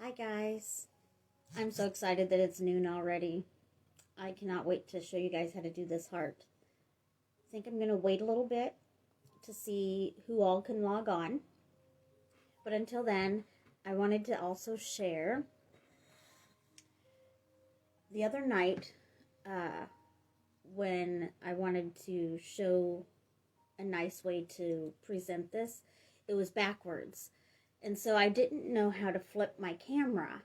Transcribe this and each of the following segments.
Hi guys. I'm so excited that it's noon already. I cannot wait to show you guys how to do this heart. I think I'm going to wait a little bit to see who all can log on. But until then, I wanted to also share the other night when I wanted to show a nice way to present this, it was backwards. And so I didn't know how to flip my camera.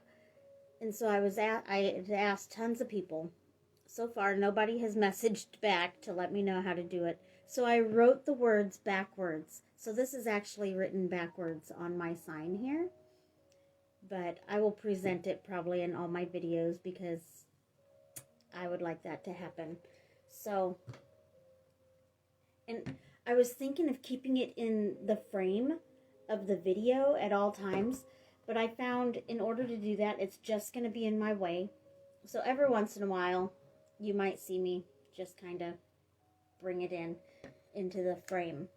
And so I had asked tons of people. So far, nobody has messaged back to let me know how to do it. So I wrote the words backwards. So this is actually written backwards on my sign here. But I will present it probably in all my videos because I would like that to happen. So, and I was thinking of keeping it in the frame of the video at all times. But I found in order to do that, it's just going to be in my way. So every once in a while, you might see me just kind of bring it into the frame.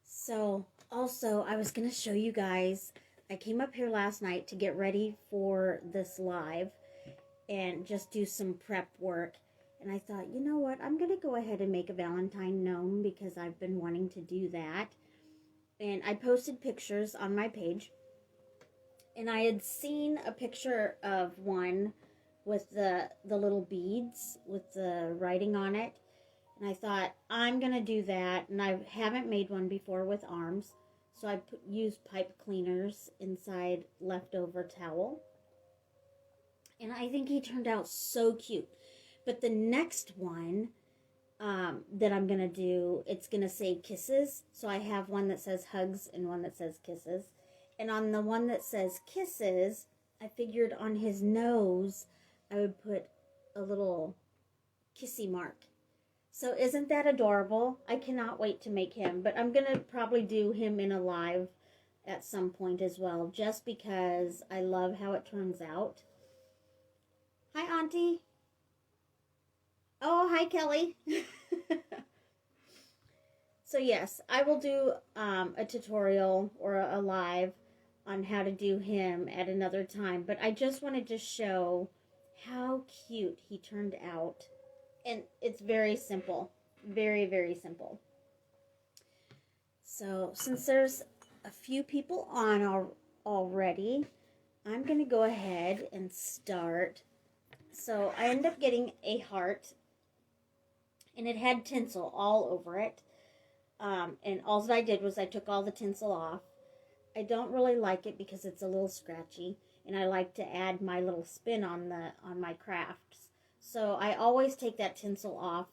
So also, I was going to show you guys, I came up here last night to get ready for this live and just do some prep work. And I thought, you know what, I'm going to go ahead and make a Valentine gnome because I've been wanting to do that. And I posted pictures on my page. And I had seen a picture of one with the little beads with the writing on it. And I thought, I'm going to do that. And I haven't made one before with arms. So I used pipe cleaners inside leftover towel. And I think he turned out so cute. But the next one that I'm going to do, it's going to say kisses. So I have one that says hugs and one that says kisses. And on the one that says kisses, I figured on his nose, I would put a little kissy mark. So isn't that adorable? I cannot wait to make him. But I'm going to probably do him in a live at some point as well, just because I love how it turns out. Hi, Auntie. Oh, hi, Kelly. So yes, I will do a tutorial or a live on how to do him at another time. But I just wanted to show how cute he turned out. And it's very simple. Very, very simple. So since there's a few people on already, I'm going to go ahead and start. So I ended up getting a heart. And it had tinsel all over it. And all that I did was I took all the tinsel off. I don't really like it because it's a little scratchy, and I like to add my little spin on my crafts. So I always take that tinsel off.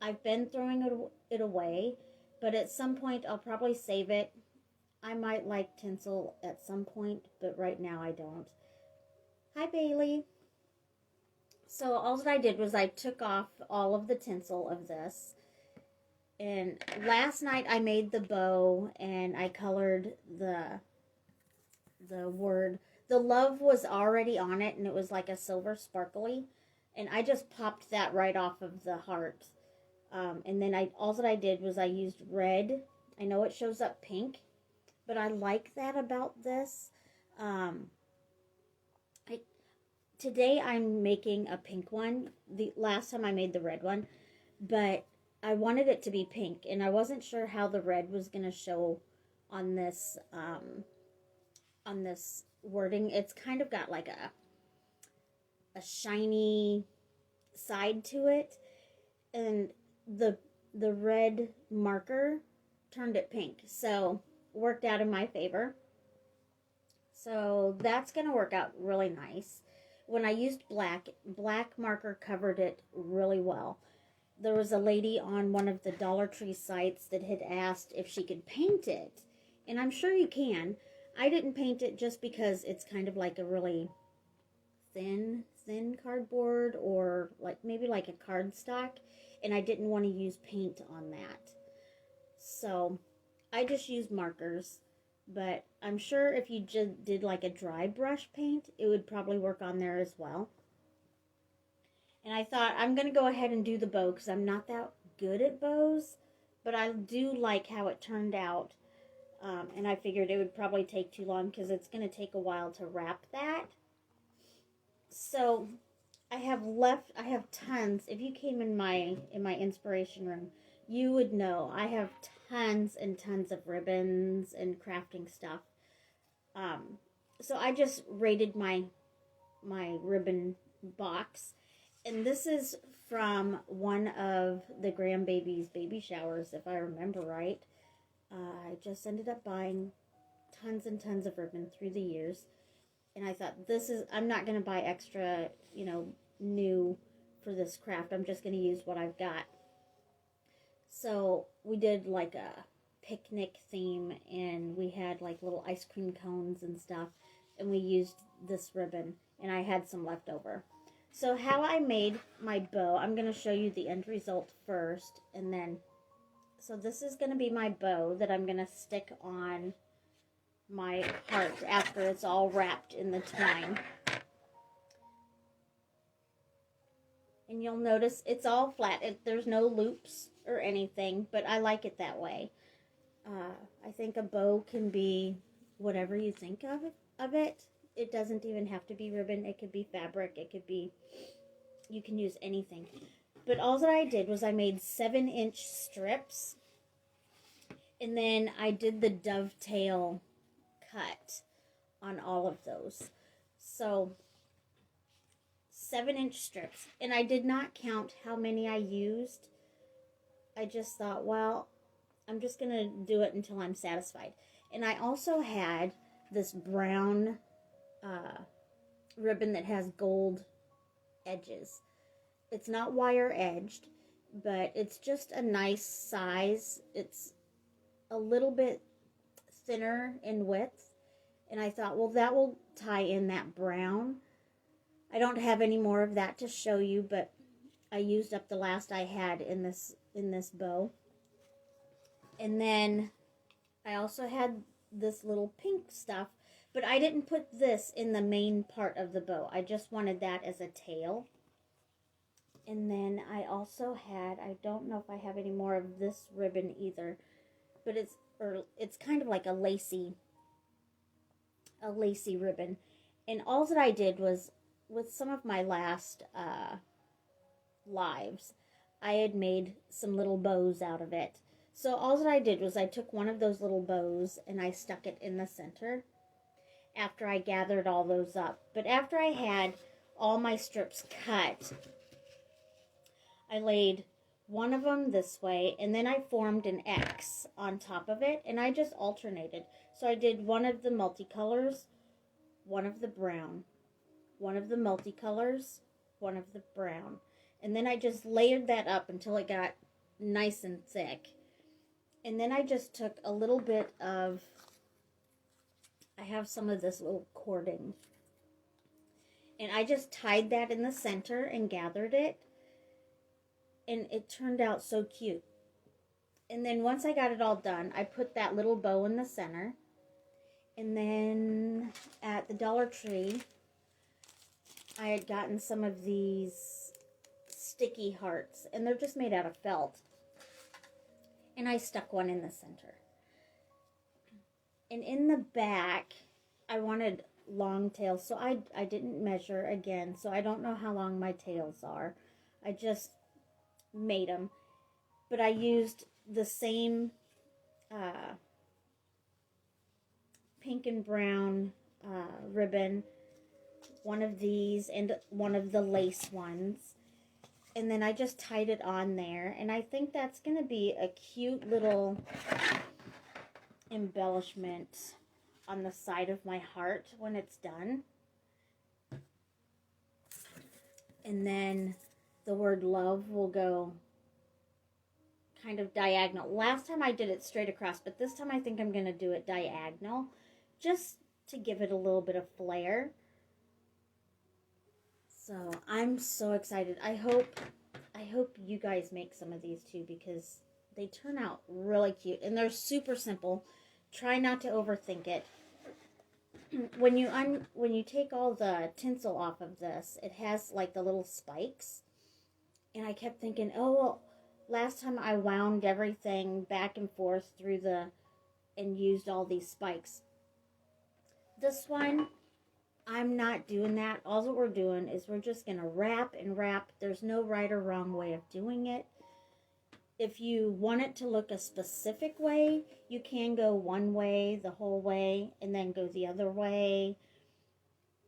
I've been throwing it away, but at some point I'll probably save it. I might like tinsel at some point, but right now I don't. Hi, Bailey. So all that I did was I took off all of the tinsel of this. And last night I made the bow and I colored the word. The love was already on it and it was like a silver sparkly. And I just popped that right off of the heart. And then all that I did was I used red. I know it shows up pink, but I like that about this. Today I'm making a pink one. The last time I made the red one, but I wanted it to be pink, and I wasn't sure how the red was going to show on this wording. It's kind of got like a shiny side to it, and the red marker turned it pink, so worked out in my favor. So that's going to work out really nice. When I used black marker covered it really well. There was a lady on one of the Dollar Tree sites that had asked if she could paint it. And I'm sure you can. I didn't paint it just because it's kind of like a really thin cardboard, or maybe like a cardstock. And I didn't want to use paint on that. So I just used markers. But I'm sure if you just did like a dry brush paint, it would probably work on there as well. And I thought, I'm going to go ahead and do the bow because I'm not that good at bows. But I do like how it turned out. And I figured it would probably take too long because it's going to take a while to wrap that. So I have tons. If you came in my inspiration room, you would know I have tons and tons of ribbons and crafting stuff. So I just rated my ribbon box, and this is from one of the grandbaby's baby showers, if I remember right. I just ended up buying tons and tons of ribbon through the years, and I thought I'm not going to buy extra, new for this craft. I'm just going to use what I've got. So we did like a picnic theme, and we had like little ice cream cones and stuff, and we used this ribbon, and I had some left over. So how I made my bow, I'm going to show you the end result first, and then, so this is going to be my bow that I'm going to stick on my heart after it's all wrapped in the twine. And you'll notice it's all flat. There's no loops or anything, but I like it that way. I think a bow can be whatever you think of it. It doesn't even have to be ribbon. It could be fabric. It could be, you can use anything. But all that I did was I made 7-inch strips, and then I did the dovetail cut on all of those. So 7-inch strips, and I did not count how many I used. I just thought, well, I'm just gonna do it until I'm satisfied. And I also had this brown ribbon that has gold edges. It's not wire edged, but it's just a nice size. It's a little bit thinner in width, and I thought, well, that will tie in that brown. I don't have any more of that to show you, but I used up the last I had in this bow. And then I also had this little pink stuff, but I didn't put this in the main part of the bow. I just wanted that as a tail. And then I also had, I don't know if I have any more of this ribbon either, but it's kind of like a lacy ribbon. And all that I did was, with some of my last lives, I had made some little bows out of it. So all that I did was I took one of those little bows and I stuck it in the center after I gathered all those up. But after I had all my strips cut, I laid one of them this way, and then I formed an X on top of it, and I just alternated. So I did one of the multicolors, one of the brown, one of the multicolors, one of the brown. And then I just layered that up until it got nice and thick. And then I just took a little bit of, I have some of this little cording, and I just tied that in the center and gathered it, and it turned out so cute. And then once I got it all done, I put that little bow in the center, and then at the Dollar Tree, I had gotten some of these sticky hearts, and they're just made out of felt, and I stuck one in the center. And in the back, I wanted long tails, so I didn't measure again, so I don't know how long my tails are. I just made them. But I used the same pink and brown ribbon, one of these and one of the lace ones. And then I just tied it on there, and I think that's going to be a cute little embellishment on the side of my heart when it's done. And then the word love will go kind of diagonal. Last time I did it straight across, but this time I think I'm going to do it diagonal, just to give it a little bit of flair. So I'm so excited. I hope you guys make some of these too, because they turn out really cute, and they're super simple. Try not to overthink it. When you take all the tinsel off of this, it has like the little spikes, and I kept thinking, oh well, last time I wound everything back and forth through the and used all these spikes. This one, I'm not doing that. All that we're doing is we're just going to wrap and wrap. There's no right or wrong way of doing it. If you want it to look a specific way, you can go one way the whole way and then go the other way.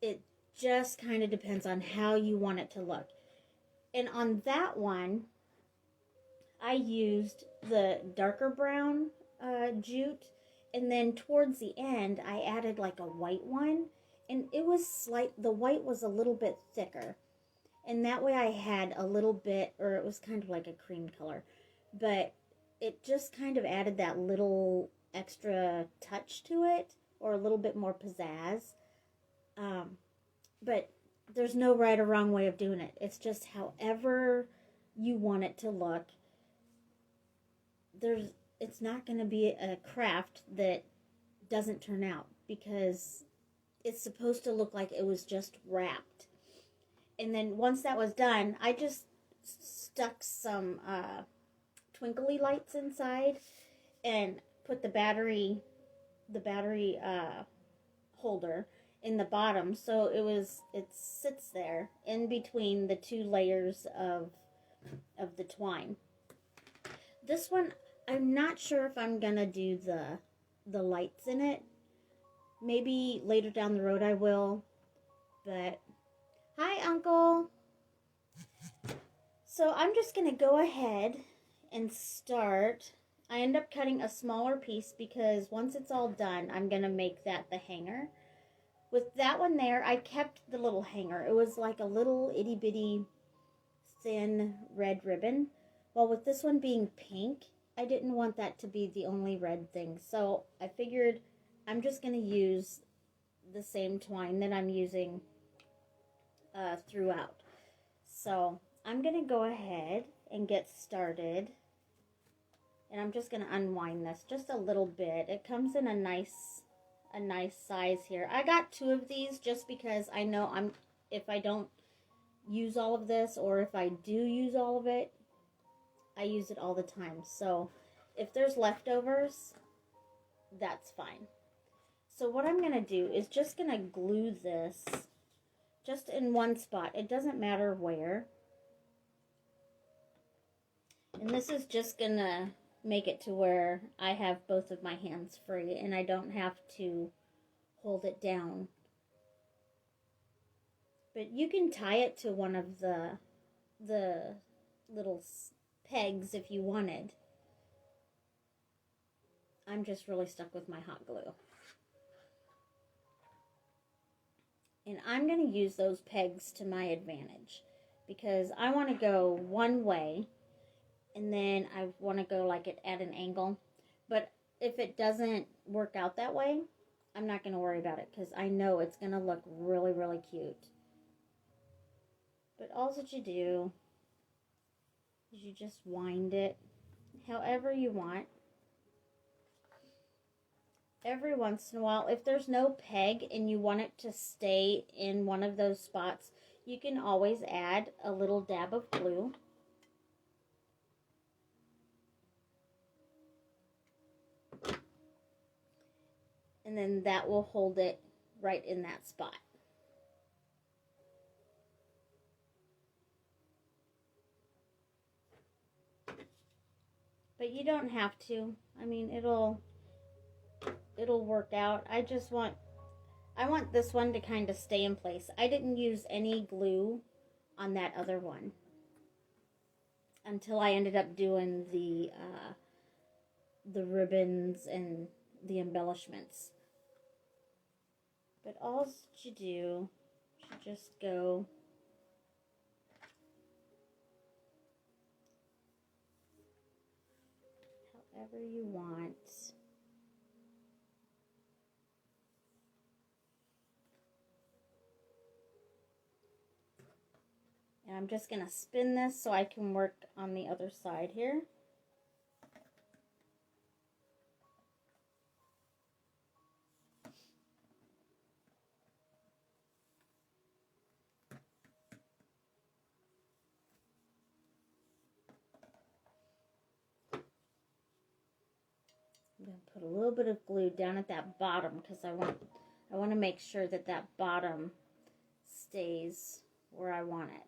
It just kind of depends on how you want it to look. And on that one, I used the darker brown jute, and then towards the end, I added like a white one, and it was the white was a little bit thicker, and that way I had a little bit, or it was kind of like a cream color, but it just kind of added that little extra touch to it, or a little bit more pizzazz. But there's no right or wrong way of doing it. It's just however you want it to look. It's not going to be a craft that doesn't turn out, because it's supposed to look like it was just wrapped. And then once that was done, I just stuck some twinkly lights inside and put the battery holder in the bottom, so it sits there in between the two layers of the twine. This one, I'm not sure if I'm gonna do the lights in it. Maybe later down the road I will. But hi, Uncle. So I'm just gonna go ahead and start. I end up cutting a smaller piece because once it's all done, I'm gonna make that the hanger. With that one there, I kept the little hanger. It was like a little itty bitty thin red ribbon. Well, with this one being pink, I didn't want that to be the only red thing. So I figured I'm just going to use the same twine that I'm using throughout. So I'm going to go ahead and get started. And I'm just going to unwind this just a little bit. It comes in a nice size here. I got 2 of these just because I know if I don't use all of this, or if I do use all of it, I use it all the time. So if there's leftovers, that's fine. So what I'm going to do is just going to glue this just in one spot. It doesn't matter where. And this is just going to make it to where I have both of my hands free and I don't have to hold it down. But you can tie it to one of the little pegs if you wanted. I'm just really stuck with my hot glue. And I'm going to use those pegs to my advantage, because I want to go one way and then I want to go like it at an angle. But if it doesn't work out that way, I'm not going to worry about it, because I know it's going to look really, really cute. But all that you do is you just wind it however you want. Every once in a while, if there's no peg and you want it to stay in one of those spots, you can always add a little dab of glue. And then that will hold it right in that spot. But you don't have to. I mean, it'll work out. I want this one to kind of stay in place. I didn't use any glue on that other one until I ended up doing the ribbons and the embellishments. But all you do is just go however you want. And I'm just going to spin this so I can work on the other side here. I'm going to put a little bit of glue down at that bottom because I want to make sure that that bottom stays where I want it.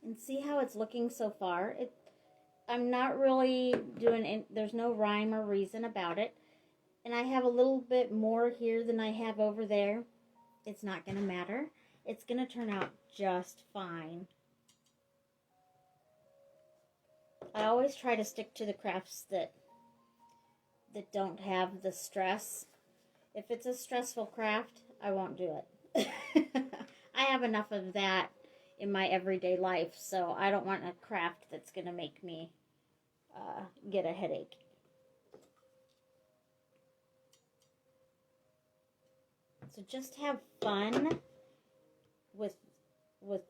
And see how it's looking so far? I'm not really doing it, there's no rhyme or reason about it. And I have a little bit more here than I have over there. It's not going to matter. It's going to turn out just fine. I always try to stick to the crafts that don't have the stress. If it's a stressful craft, I won't do it. I have enough of that in my everyday life, so I don't want a craft that's going to make me get a headache. So just have fun with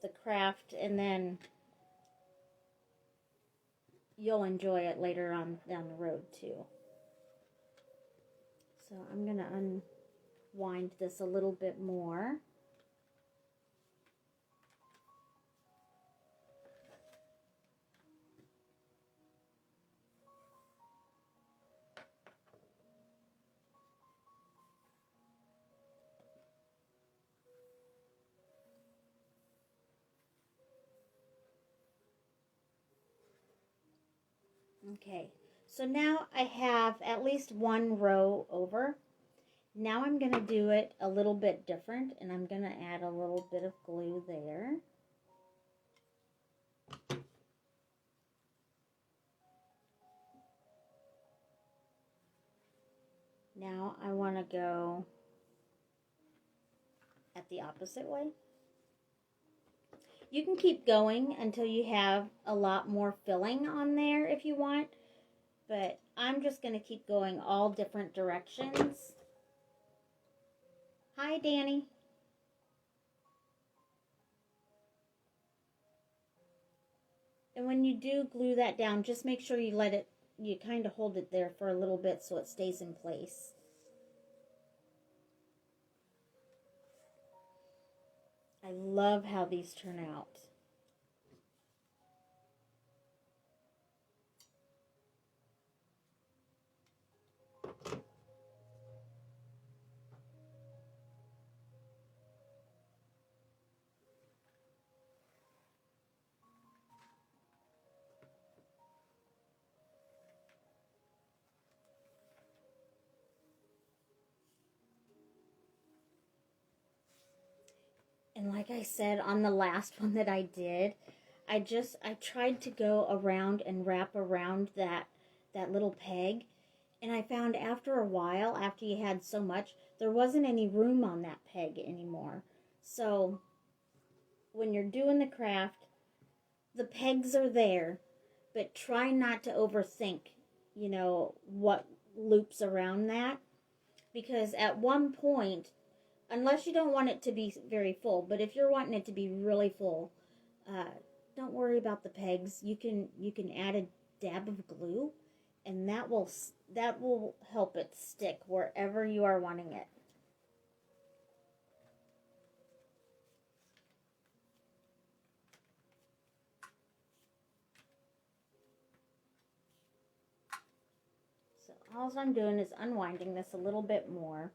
the craft, and then you'll enjoy it later on down the road too. So I'm going to unwind this a little bit more. Okay, so now I have at least one row over. Now I'm going to do it a little bit different, and I'm going to add a little bit of glue there. Now I want to go at the opposite way. You can keep going until you have a lot more filling on there if you want, but I'm just going to keep going all different directions. Hi, Danny. And when you do glue that down, just make sure you you kind of hold it there for a little bit so it stays in place. I love how these turn out. And like I said on the last one that I did, I tried to go around and wrap around that little peg. And I found after a while, after you had so much, there wasn't any room on that peg anymore. So when you're doing the craft, the pegs are there, but try not to overthink, what loops around that. Because at one point, unless you don't want it to be very full, but if you're wanting it to be really full, don't worry about the pegs. You can add a dab of glue, and that will help it stick wherever you are wanting it. So all I'm doing is unwinding this a little bit more.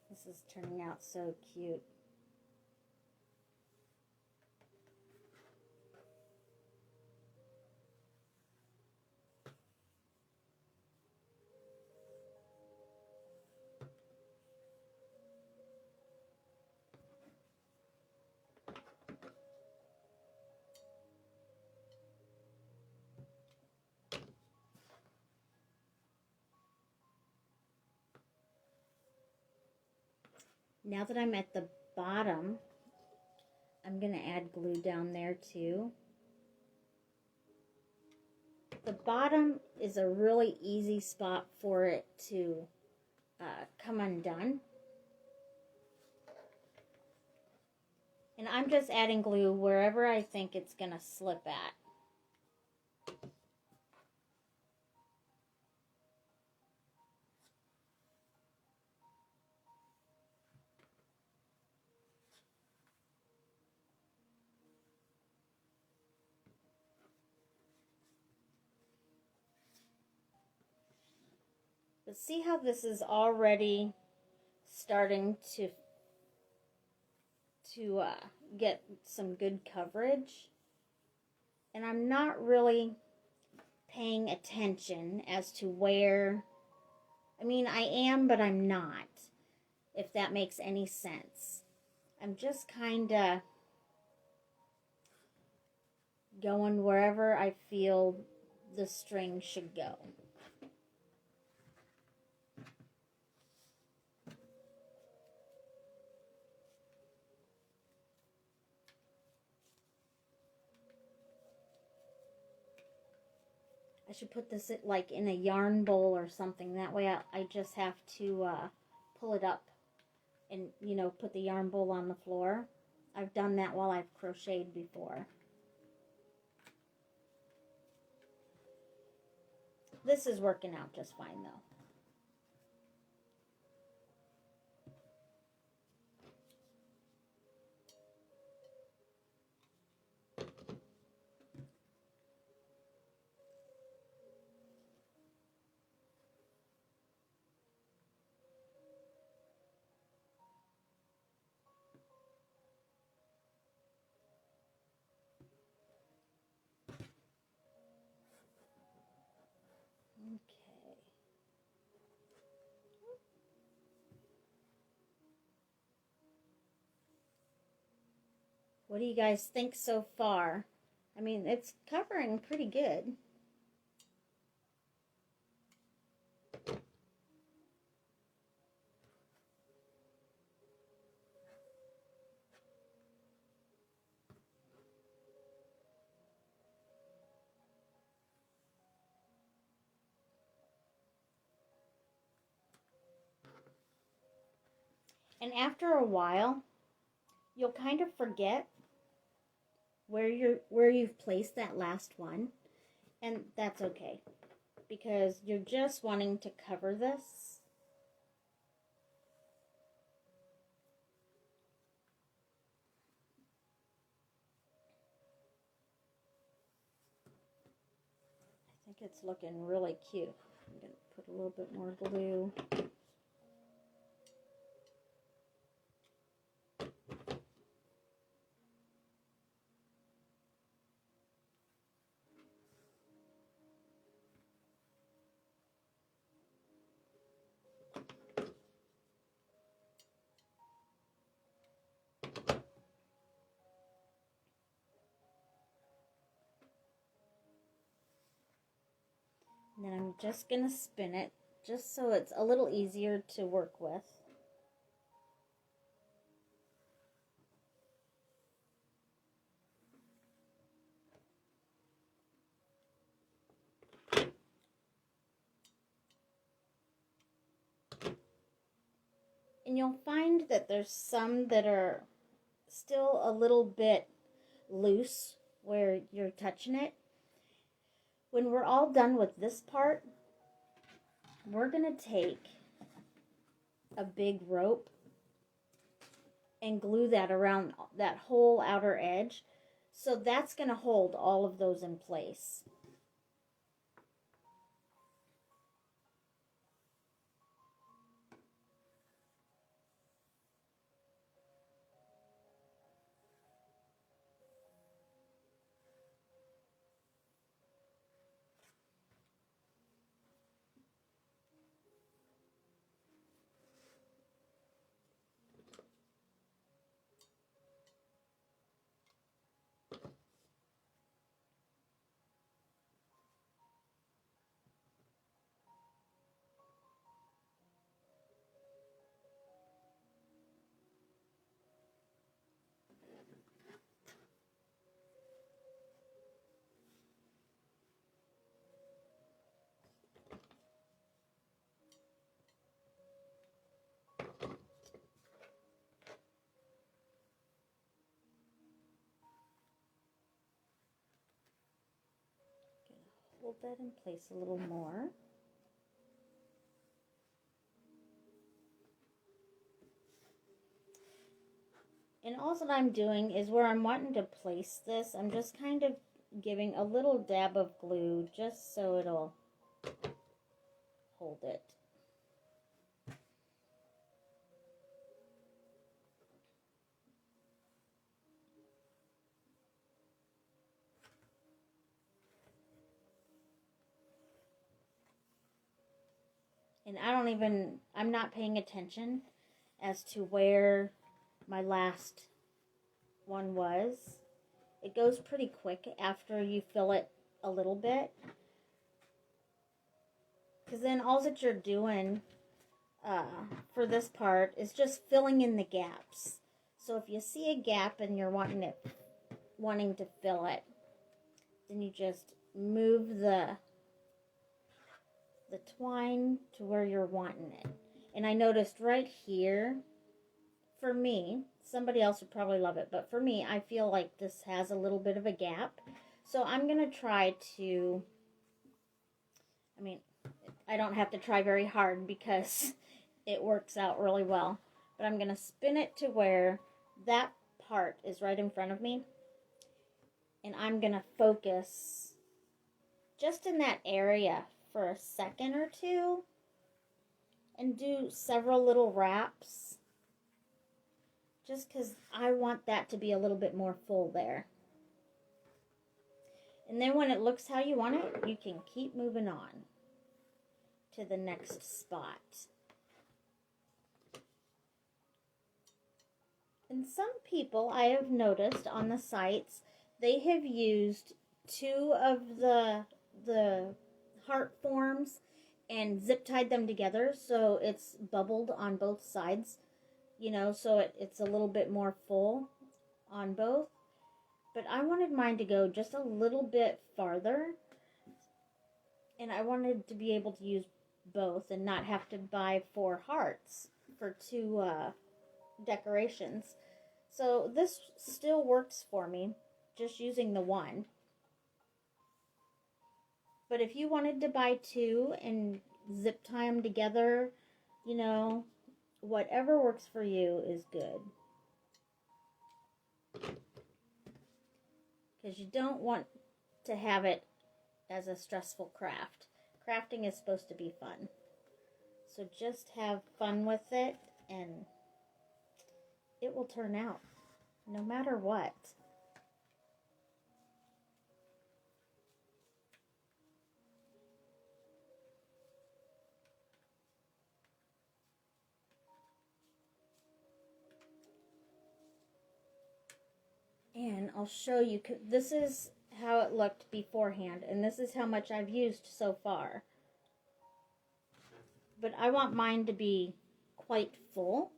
This is turning out so cute. Now that I'm at the bottom, I'm going to add glue down there too. The bottom is a really easy spot for it to come undone. And I'm just adding glue wherever I think it's going to slip at. But see how this is already starting to get some good coverage? And I'm not really paying attention as to where, I mean, I am, but I'm not, if that makes any sense. I'm just kind of going wherever I feel the string should go. I should put this like in a yarn bowl or something. That way I just have to pull it up and, you know, put the yarn bowl on the floor. I've done that while I've crocheted before. This is working out just fine though. Okay. What do you guys think so far? I mean, it's covering pretty good. And after a while, you'll kind of forget where you've placed that last one, and that's okay because you're just wanting to cover this. I think it's looking really cute. I'm going to put a little bit more glue. And then I'm just going to spin it just so it's a little easier to work with. And you'll find that there's some that are still a little bit loose where you're touching it. When we're all done with this part, we're going to take a big rope and glue that around that whole outer edge. So that's going to hold all of those in place. hold that in place a little more. And all that I'm doing is where I'm wanting to place this, I'm just kind of giving a little dab of glue just so it'll hold it. And I'm not paying attention as to where my last one was. It goes pretty quick after you fill it a little bit. Because then all that you're doing for this part is just filling in the gaps. So if you see a gap and you're wanting to fill it, then you just move the twine to where you're wanting it. And I noticed right here, for me, somebody else would probably love it, but for me, I feel like this has a little bit of a gap. So I'm going to try to, I don't have to try very hard because it works out really well. But I'm going to spin it to where that part is right in front of me. And I'm going to focus just in that area for a second or two and do several little wraps. Just because I want that to be a little bit more full there. And then when it looks how you want it, you can keep moving on to the next spot. And some people I have noticed on the sites, they have used two of the heart forms and zip tied them together so it's bubbled on both sides, so it's a little bit more full on both. But I wanted mine to go just a little bit farther, and I wanted to be able to use both and not have to buy 4 hearts for 2 decorations. So this still works for me, just using the one. But if you wanted to buy 2 and zip tie them together, whatever works for you is good. Because you don't want to have it as a stressful craft. Crafting is supposed to be fun. So just have fun with it and it will turn out no matter what. And I'll show you, this is how it looked beforehand, and this is how much I've used so far. But I want mine to be quite full.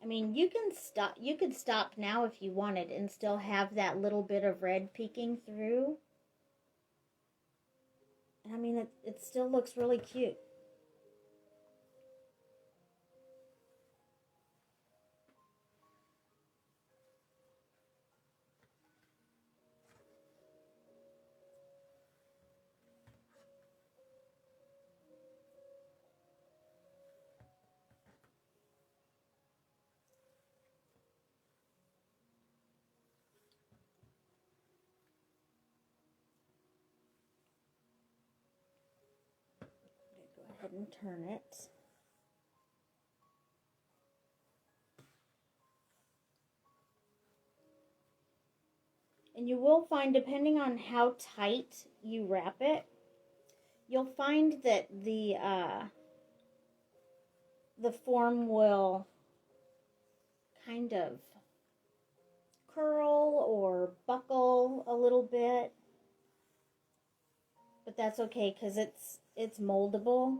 You could stop now if you wanted and still have that little bit of red peeking through. It still looks really cute. Go ahead and turn it. And you will find, depending on how tight you wrap it, you'll find that the form will kind of curl or buckle a little bit. But that's okay because it's moldable.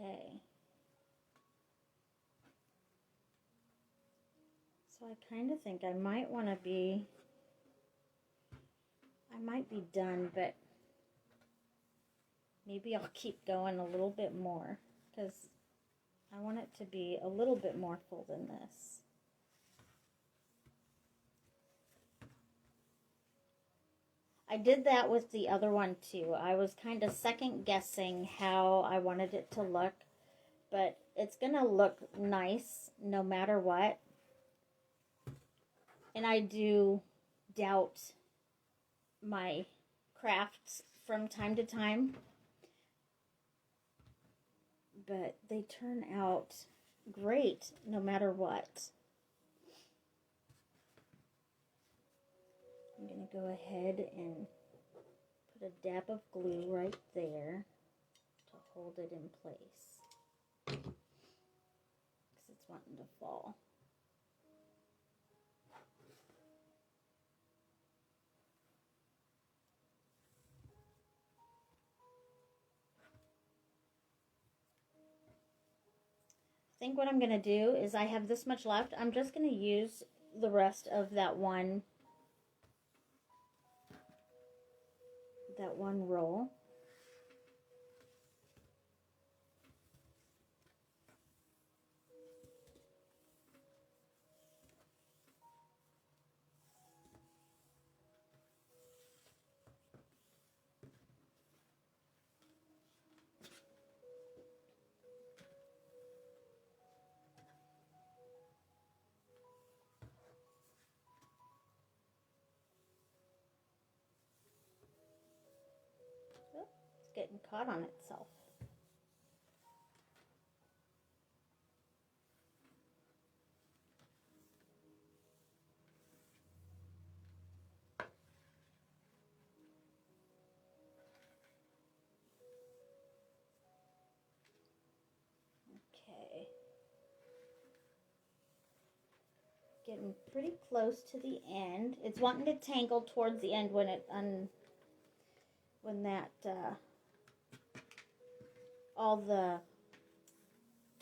Okay. So I kind of think I might be done, but maybe I'll keep going a little bit more because I want it to be a little bit more full than this. I did that with the other one too. I was kind of second guessing how I wanted it to look, but it's gonna look nice no matter what. And I do doubt my crafts from time to time, but they turn out great no matter what. I'm going to go ahead and put a dab of glue right there to hold it in place because it's wanting to fall. I think what I'm going to do is I have this much left. I'm just going to use the rest of that one roll. Oh, it's getting caught on itself. Okay. Getting pretty close to the end. It's wanting to tangle towards the end when that all the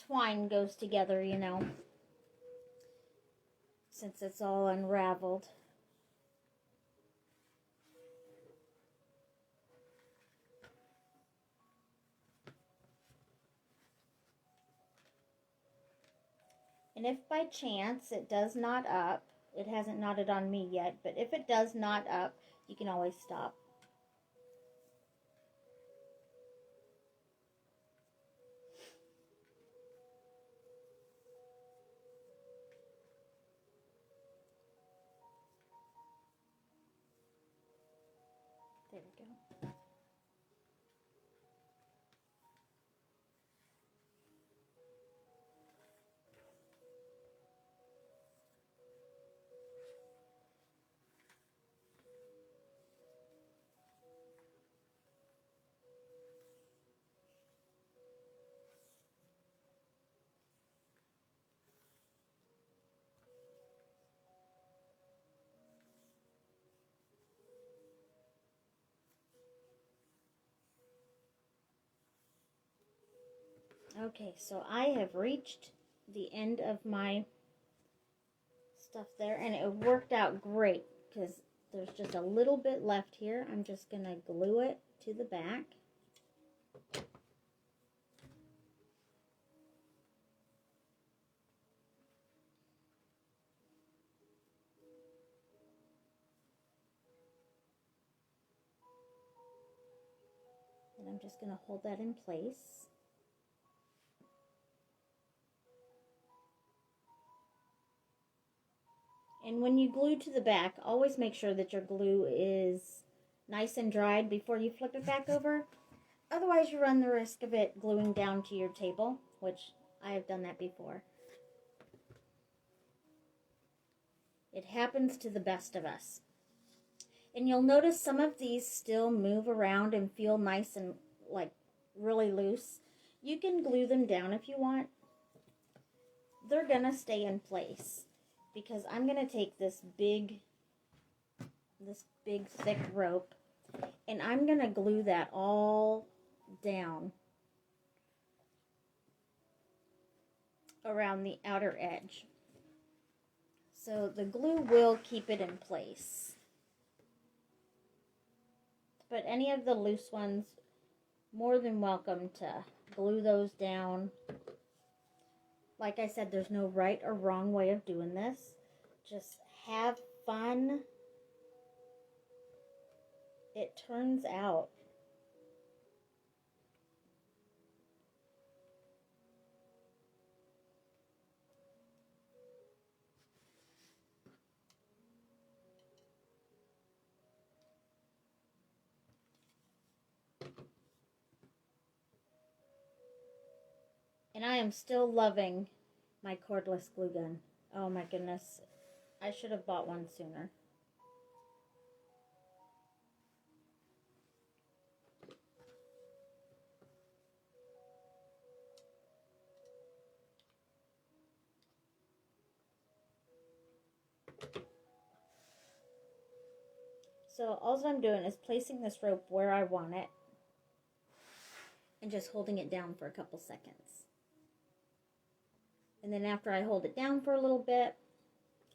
twine goes together, you know, since it's all unraveled. And if by chance it does knot up, it hasn't knotted on me yet, but if it does knot up, you can always stop. There we go. Okay, so I have reached the end of my stuff there, and it worked out great because there's just a little bit left here. I'm just going to glue it to the back. And I'm just going to hold that in place. And when you glue to the back, always make sure that your glue is nice and dried before you flip it back over. Otherwise, you run the risk of it gluing down to your table, which I have done that before. It happens to the best of us. And you'll notice some of these still move around and feel nice and like really loose. You can glue them down if you want. They're gonna stay in place because I'm gonna take this big thick rope and I'm gonna glue that all down around the outer edge. So the glue will keep it in place. But any of the loose ones, more than welcome to glue those down. Like I said, there's no right or wrong way of doing this. Just have fun. It turns out. And I am still loving my cordless glue gun. Oh my goodness. I should have bought one sooner. So all I'm doing is placing this rope where I want it and just holding it down for a couple seconds. And then after I hold it down for a little bit,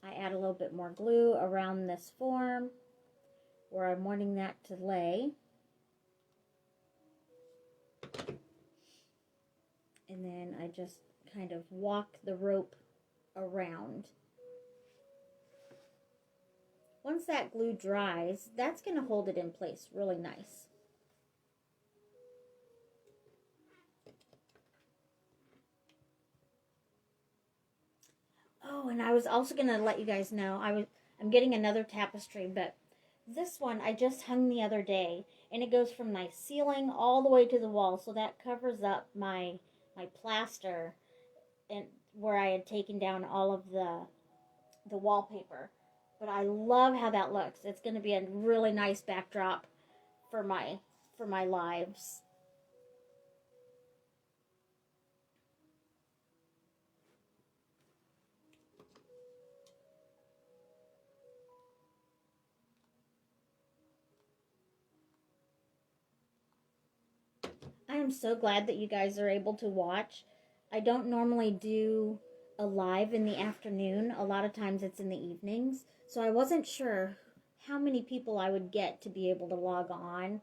I add a little bit more glue around this form where I'm wanting that to lay. And then I just kind of walk the rope around. Once that glue dries, that's going to hold it in place really nice. Oh, and I was also going to let you guys know, I'm getting another tapestry, but this one I just hung the other day, and it goes from my ceiling all the way to the wall, so that covers up my plaster and where I had taken down all of the wallpaper. But I love how that looks. It's going to be a really nice backdrop for my lives. I am so glad that you guys are able to watch. I don't normally do a live in the afternoon. A lot of times it's in the evenings. So I wasn't sure how many people I would get to be able to log on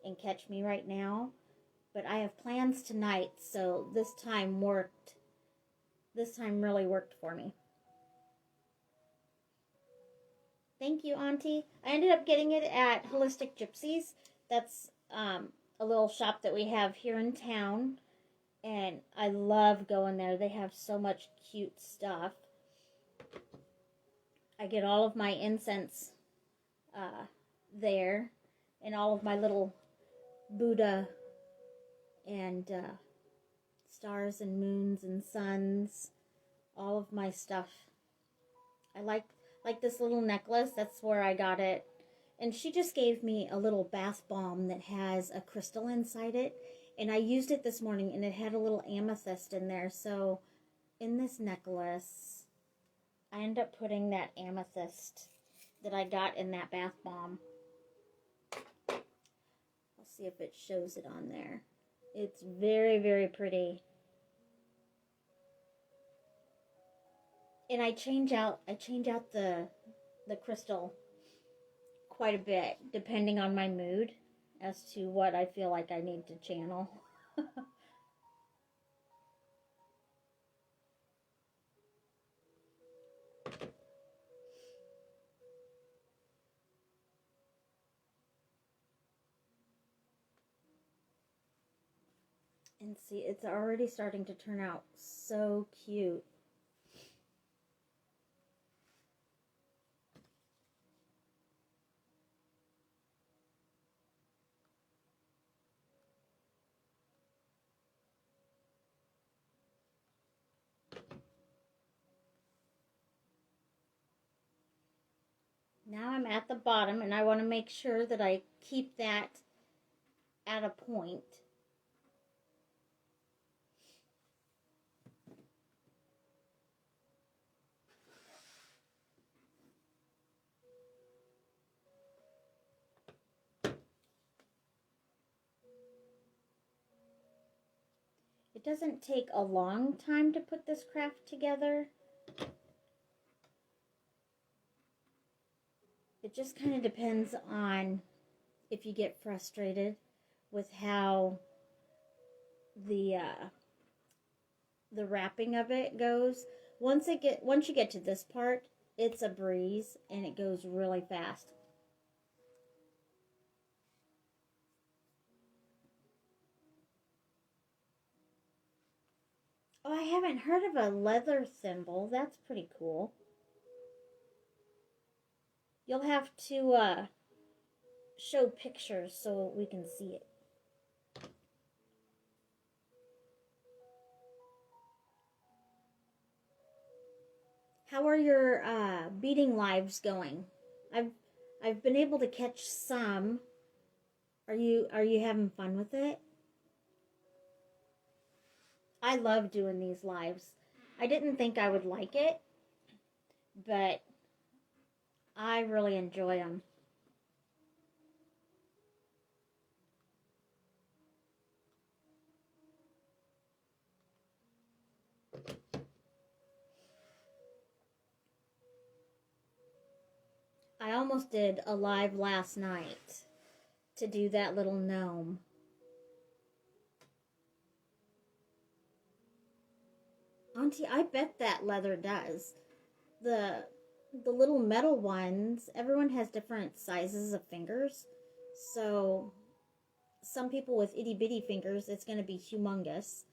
and catch me right now. But I have plans tonight, so this time worked. This time really worked for me. Thank you, Auntie. I ended up getting it at Holistic Gypsies. That's a little shop that we have here in town. And I love going there. They have so much cute stuff. I get all of my incense there. And all of my little Buddha and stars and moons and suns. All of my stuff. I like this little necklace. That's where I got it. And she just gave me a little bath bomb that has a crystal inside it. And I used it this morning, and it had a little amethyst in there. So in this necklace, I end up putting that amethyst that I got in that bath bomb. I'll see if it shows it on there. It's very, very pretty. And I change out the crystal quite a bit depending on my mood as to what I feel like I need to channel. And see, it's already starting to turn out so cute. Now I'm at the bottom, and I want to make sure that I keep that at a point. It doesn't take a long time to put this craft together. It just kind of depends on if you get frustrated with how the wrapping of it goes. Once you get to this part, it's a breeze and it goes really fast. Oh, I haven't heard of a leather thimble. That's pretty cool. You'll have to show pictures so we can see it. How are your beading lives going? I've been able to catch some. Are you having fun with it? I love doing these lives. I didn't think I would like it, but I really enjoy them. I almost did a live last night to do that little gnome. Auntie, I bet that leather does. The little metal ones, everyone has different sizes of fingers. So some people with itty bitty fingers, it's going to be humongous.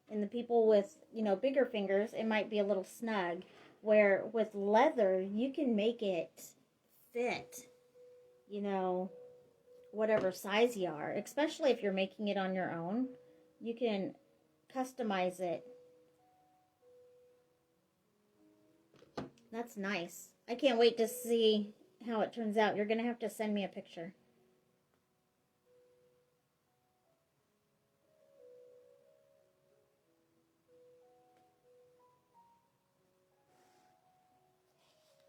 And the people with, bigger fingers, it might be a little snug. Where with leather, you can make it fit, whatever size you are. Especially if you're making it on your own. You can customize it. That's nice. I can't wait to see how it turns out. You're going to have to send me a picture.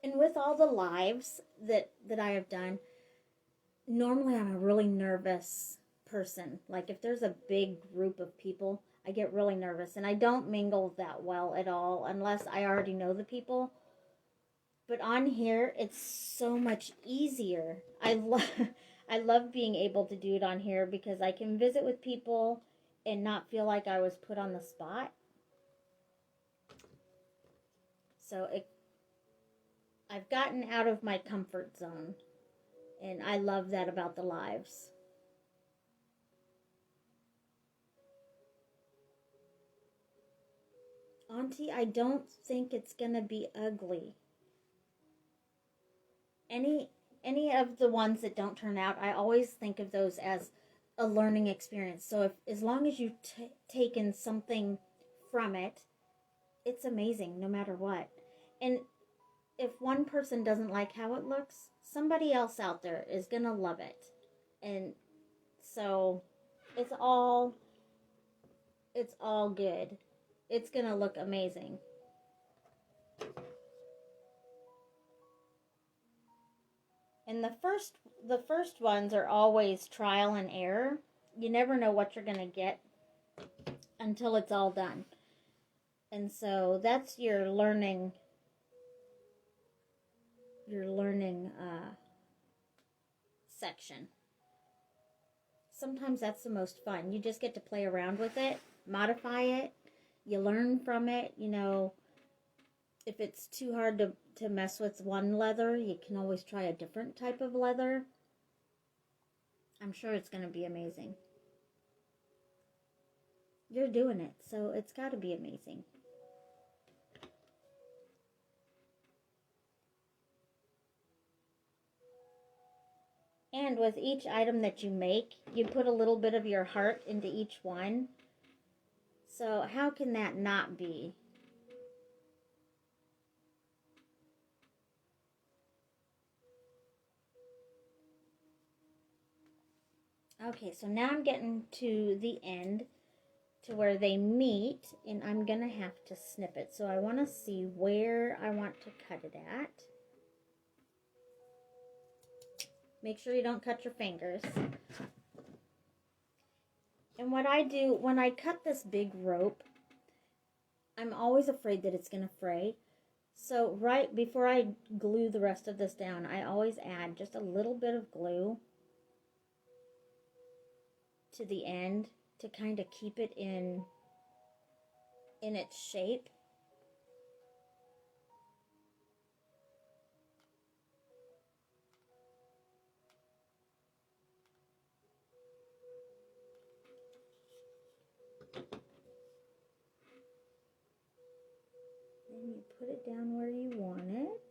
And with all the lives that I have done, normally I'm a really nervous person. Like if there's a big group of people, I get really nervous. And I don't mingle that well at all unless I already know the people. But on here, it's so much easier. I love being able to do it on here because I can visit with people and not feel like I was put on the spot. So I've gotten out of my comfort zone. And I love that about the lives. Auntie, I don't think it's going to be ugly. Any of the ones that don't turn out, I always think of those as a learning experience. So as long as you've taken something from it, it's amazing no matter what. And if one person doesn't like how it looks, somebody else out there is going to love it. And so it's all good. It's going to look amazing. And the first ones are always trial and error. You never know what you're going to get until it's all done. And so that's your learning section. Sometimes that's the most fun. You just get to play around with it, modify it, you learn from it, if it's too hard to mess with one leather, you can always try a different type of leather. I'm sure it's going to be amazing. You're doing it, so it's got to be amazing. And with each item that you make, you put a little bit of your heart into each one. So how can that not be? Okay, so now I'm getting to the end, to where they meet, and I'm going to have to snip it. So I want to see where I want to cut it at. Make sure you don't cut your fingers. And what I do when I cut this big rope, I'm always afraid that it's going to fray. So right before I glue the rest of this down, I always add just a little bit of glue to the end to kind of keep it in its shape. Then you put it down where you want it.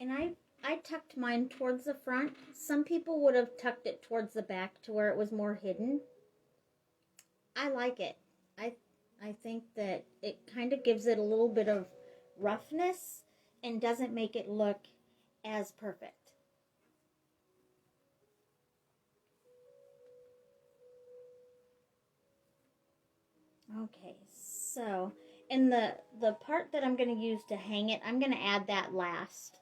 And I tucked mine towards the front. Some people would have tucked it towards the back to where it was more hidden. I like it. I think that it kind of gives it a little bit of roughness and doesn't make it look as perfect. Okay, so and the part that I'm going to use to hang it, I'm going to add that last.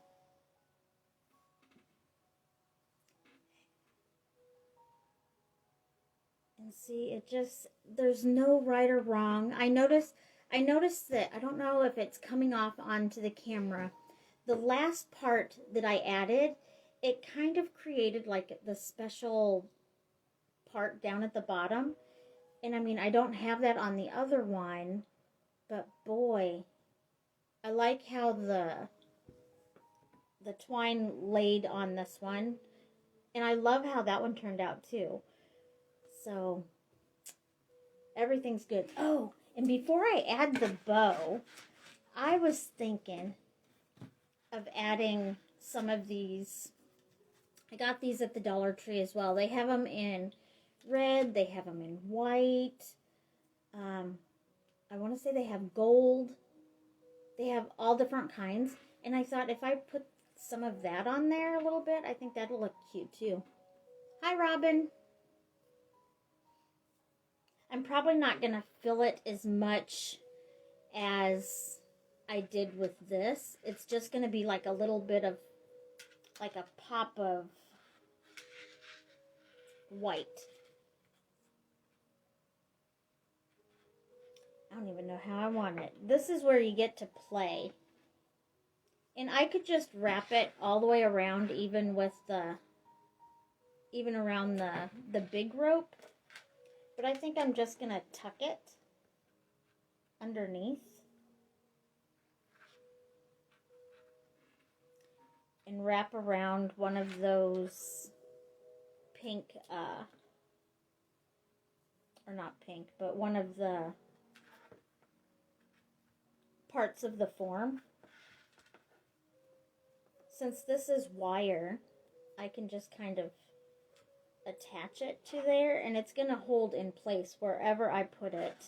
And see, it just, there's no right or wrong. I noticed that, I don't know if it's coming off onto the camera. The last part that I added, it kind of created like the special part down at the bottom. And I mean, I don't have that on the other one, but boy, I like how the twine laid on this one. And I love how that one turned out too. So everything's good. Oh, and before I add the bow, I was thinking of adding some of these. I got these at the Dollar Tree as well. They have them in red. They have them in white. I want to say they have gold. They have all different kinds. And I thought if I put some of that on there a little bit, I think that'll look cute too. Hi, Robin. I'm probably not going to fill it as much as I did with this. It's just going to be like a little bit of, like a pop of white. I don't even know how I want it. This is where you get to play. And I could just wrap it all the way around, even with even around the big rope. But I think I'm just going to tuck it underneath. And wrap around one of those pink, or not pink, but one of the parts of the form. Since this is wire, I can just kind of attach it to there, and it's going to hold in place wherever I put it.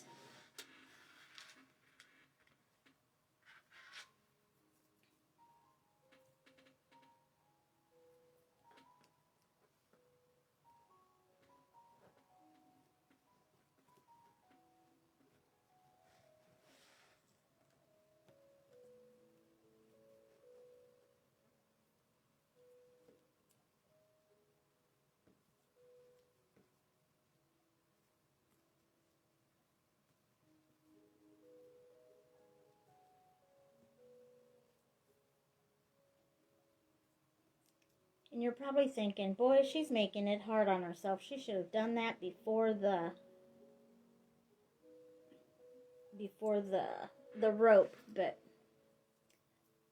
And you're probably thinking, boy, she's making it hard on herself. She should have done that before the rope, but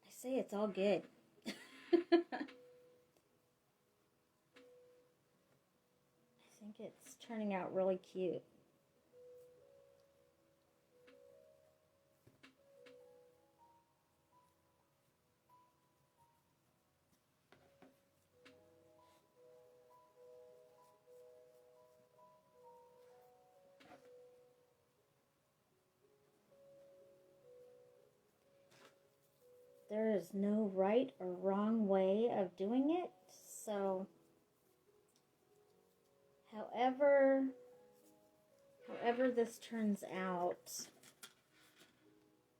I say it's all good. I think it's turning out really cute. There is no right or wrong way of doing it, so however However this turns out,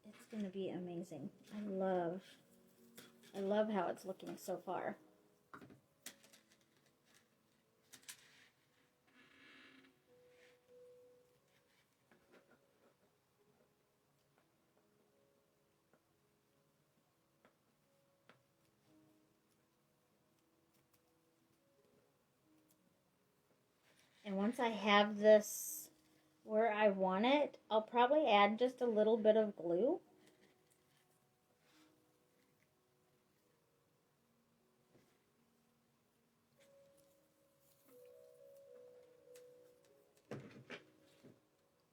it's going to be amazing. I love how it's looking so far. And once I have this where I want it, I'll probably add just a little bit of glue.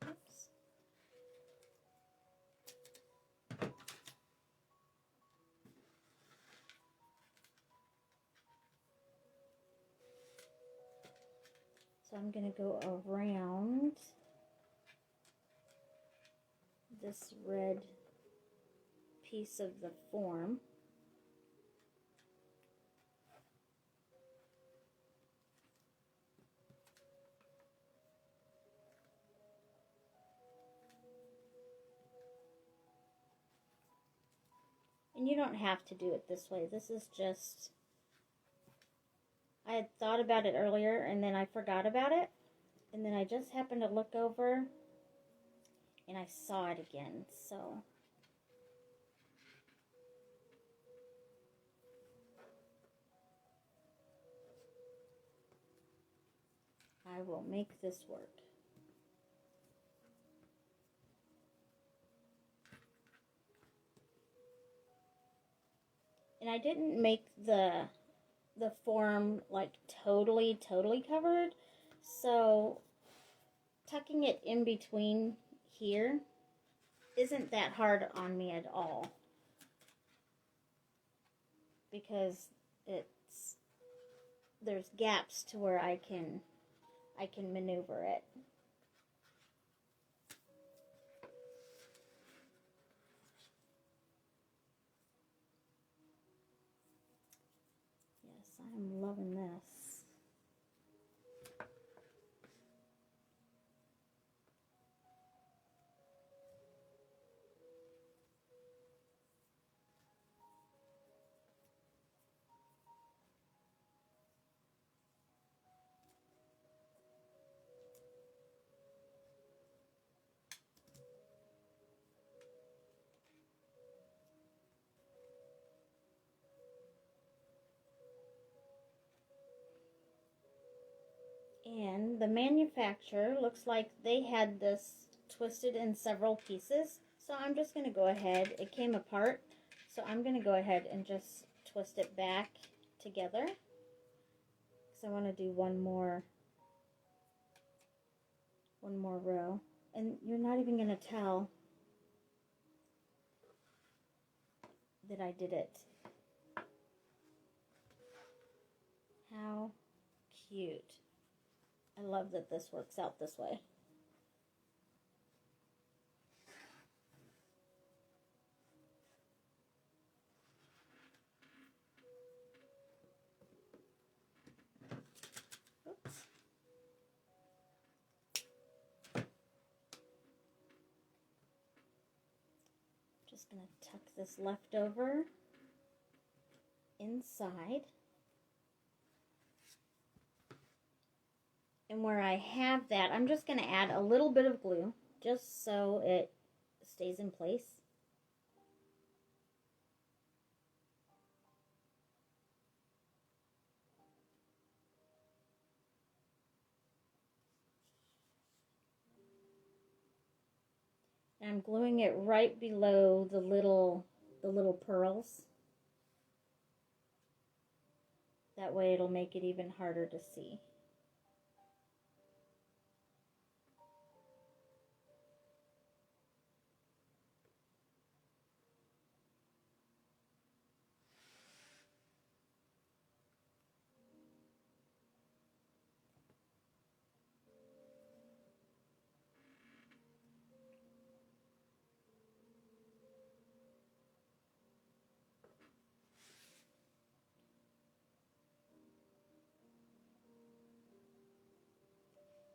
Oops. So I'm going to go around this red piece of the form. And you don't have to do it this way. This is just, I had thought about it earlier and then I forgot about it. And then I just happened to look over and I saw it again. So I will make this work. And I didn't make the form like totally covered. So tucking it in between here isn't that hard on me at all. Because there's gaps to where I can maneuver it. Yes, I'm loving this. And the manufacturer looks like they had this twisted in several pieces. So I'm just going to go ahead. It came apart. So I'm going to go ahead and just twist it back together. Because I want to do one more row. And you're not even going to tell that I did it. How cute. I love that this works out this way. Oops. Just going to tuck this leftover inside. And where I have that, I'm just going to add a little bit of glue just so it stays in place. And I'm gluing it right below the little pearls. That way it'll make it even harder to see.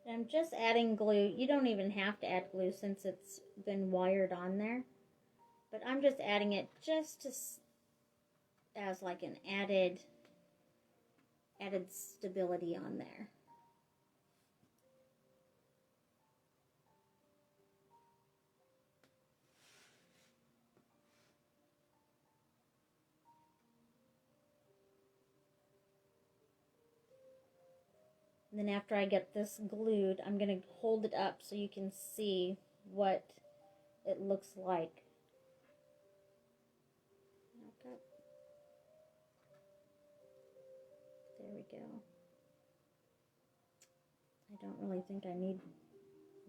And I'm just adding glue. You don't even have to add glue since it's been wired on there. But I'm just adding it just to, as like an added stability on there. And then after I get this glued, I'm going to hold it up so you can see what it looks like. Okay. There we go. I don't really think I need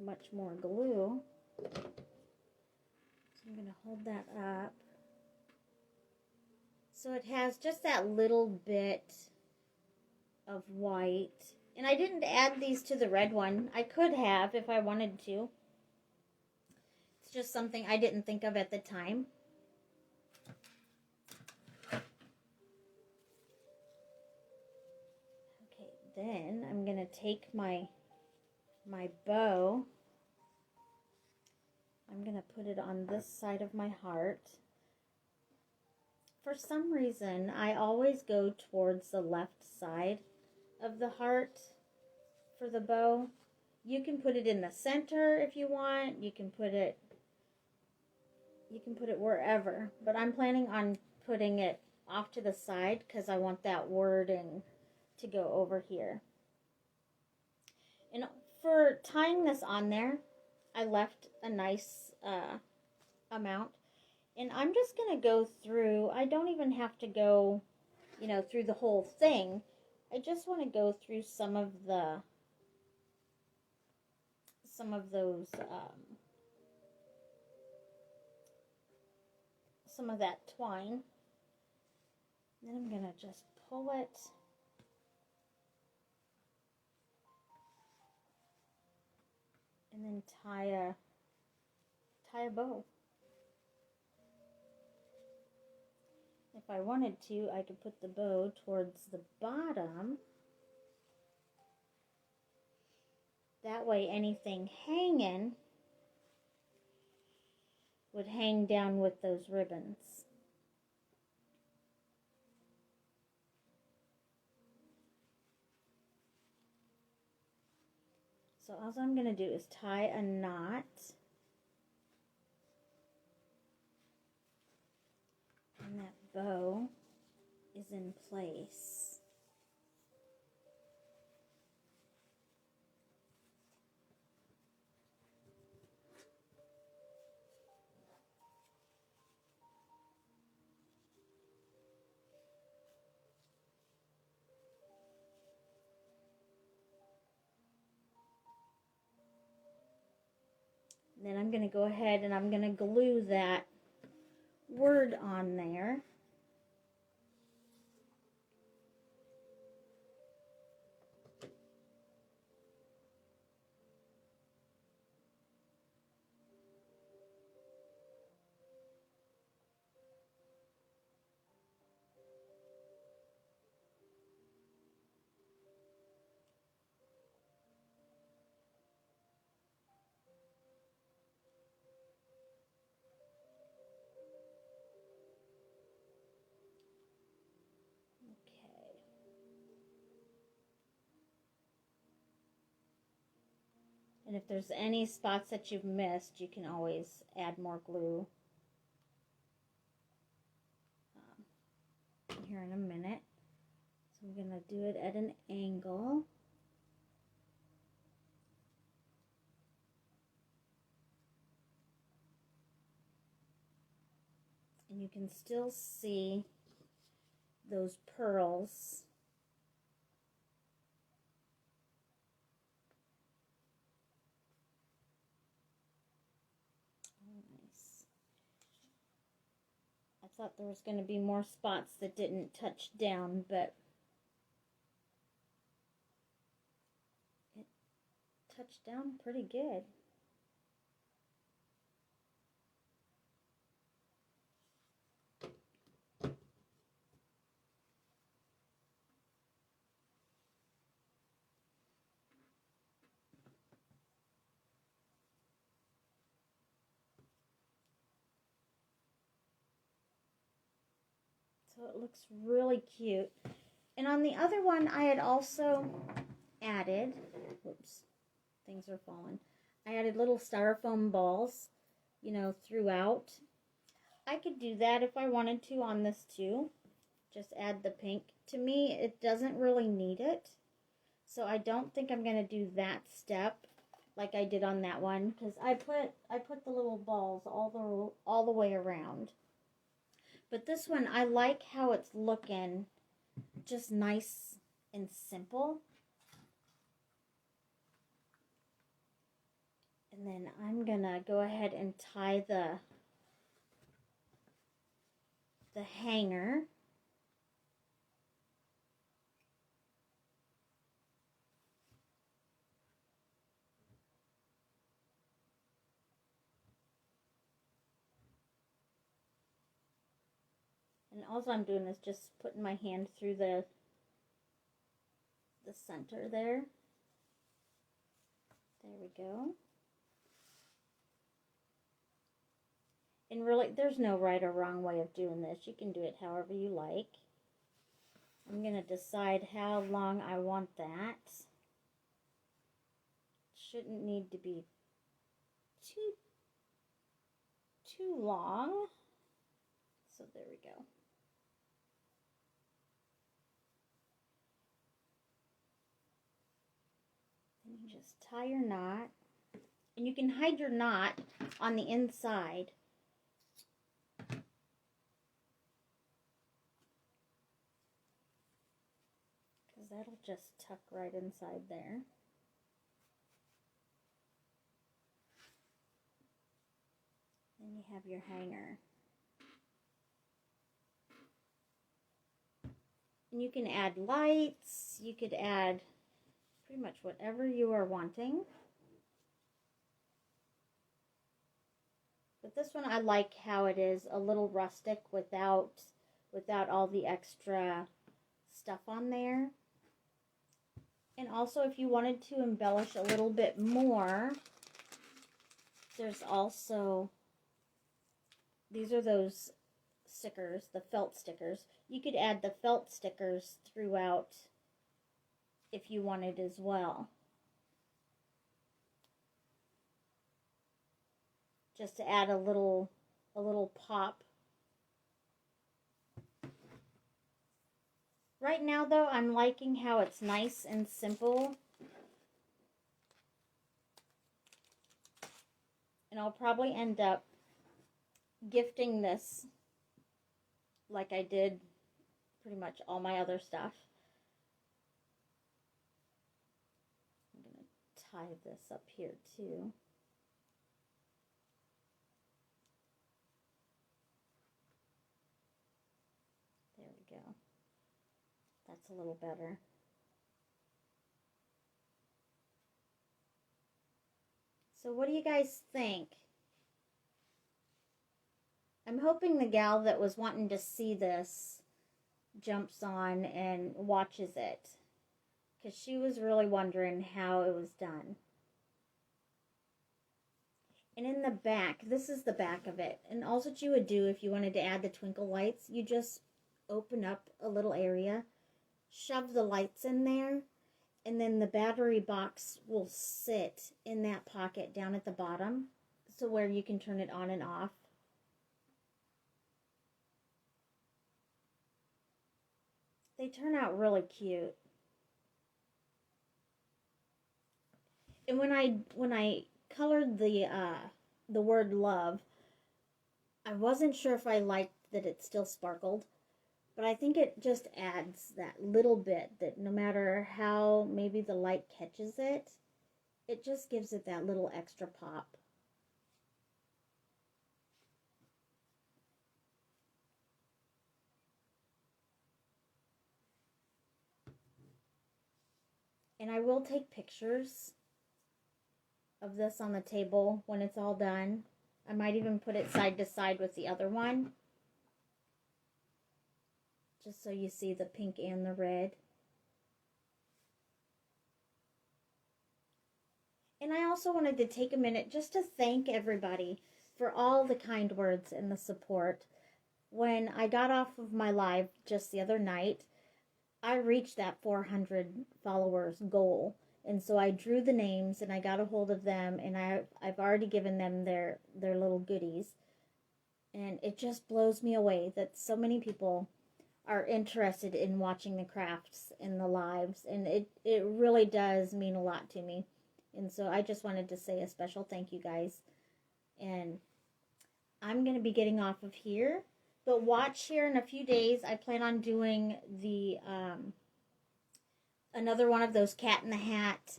much more glue. So I'm going to hold that up. So it has just that little bit of white. And I didn't add these to the red one. I could have if I wanted to. It's just something I didn't think of at the time. Okay, then I'm going to take my bow. I'm going to put it on this side of my heart. For some reason, I always go towards the left side of the heart for the bow. You can put it in the center if you want. You can put it wherever, but I'm planning on putting it off to the side because I want that wording to go over here. And for tying this on there, I left a nice amount. And I'm just going to go through, I don't even have to go, through the whole thing. I just want to go through some of those, some of that twine. Then I'm going to just pull it. And then tie a bow. If I wanted to, I could put the bow towards the bottom. That way anything hanging would hang down with those ribbons. So all I'm going to do is tie a knot. And that bow is in place. Then I'm going to go ahead and I'm going to glue that word on there. And if there's any spots that you've missed, you can always add more glue here in a minute. So I'm going to do it at an angle. And you can still see those pearls. Nice. I thought there was going to be more spots that didn't touch down, but it touched down pretty good. So it looks really cute. And on the other one, I had also added, whoops, things are falling. I added little styrofoam balls, you know, throughout. I could do that if I wanted to on this too. Just add the pink. To me, it doesn't really need it. So I don't think I'm going to do that step like I did on that one, because I put the little balls all the way around. But this one, I like how it's looking, just nice and simple. And then I'm gonna go ahead and tie the hanger. And all I'm doing is just putting my hand through the center there. There we go. And really, there's no right or wrong way of doing this. You can do it however you like. I'm going to decide how long I want that. Shouldn't need to be too long. So there we go. And you just tie your knot. And you can hide your knot on the inside. Because that'll just tuck right inside there. Then you have your hanger. And you can add lights. You could add pretty much whatever you are wanting. But this one, I like how it is a little rustic without all the extra stuff on there. And also, if you wanted to embellish a little bit more, there's also, these are those stickers, the felt stickers. You could add the felt stickers throughout if you wanted as well. Just to add a little pop. Right now though, I'm liking how it's nice and simple. And I'll probably end up gifting this like I did pretty much all my other stuff. I'm going to tie this up here too. There we go. That's a little better. So what do you guys think? I'm hoping the gal that was wanting to see this jumps on and watches it, because she was really wondering how it was done. And in the back, this is the back of it. And all that you would do if you wanted to add the twinkle lights, you just open up a little area, shove the lights in there, and then the battery box will sit in that pocket down at the bottom, so where you can turn it on and off. They turn out really cute. And when I colored the word love, I wasn't sure if I liked that it still sparkled, but I think it just adds that little bit that no matter how maybe the light catches it, it just gives it that little extra pop. And I will take pictures of this on the table when it's all done. I might even put it side to side with the other one, just so you see the pink and the red. And I also wanted to take a minute just to thank everybody for all the kind words and the support. when I got off of my live just the other night, I reached that 400 followers goal. And so I drew the names and I got a hold of them, and I've already given them their little goodies. And it just blows me away that so many people are interested in watching the crafts and the lives, and it really does mean a lot to me. And so I just wanted to say a special thank you, guys. And I'm going to be getting off of here, but watch here in a few days. I plan on doing the another one of those Cat in the Hat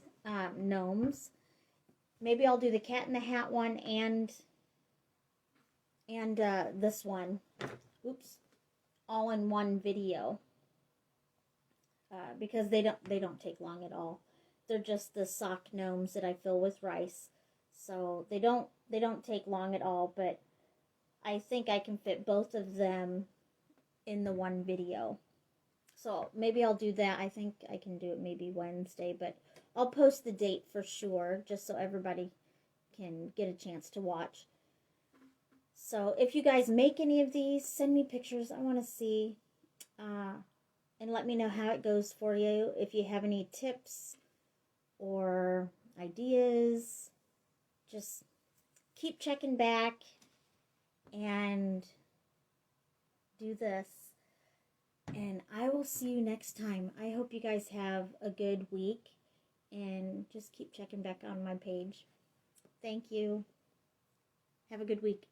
gnomes. Maybe I'll do the Cat in the Hat one and this one. Oops, all in one video. Because they don't take long at all. They're just the sock gnomes that I fill with rice, so they don't take long at all. But I think I can fit both of them in the one video. So maybe I'll do that. I think I can do it maybe Wednesday, but I'll post the date for sure, just so everybody can get a chance to watch. So if you guys make any of these, send me pictures. I want to see. And let me know how it goes for you. If you have any tips or ideas, just keep checking back and do this. And I will see you next time. I hope you guys have a good week, and just keep checking back on my page. Thank you. Have a good week.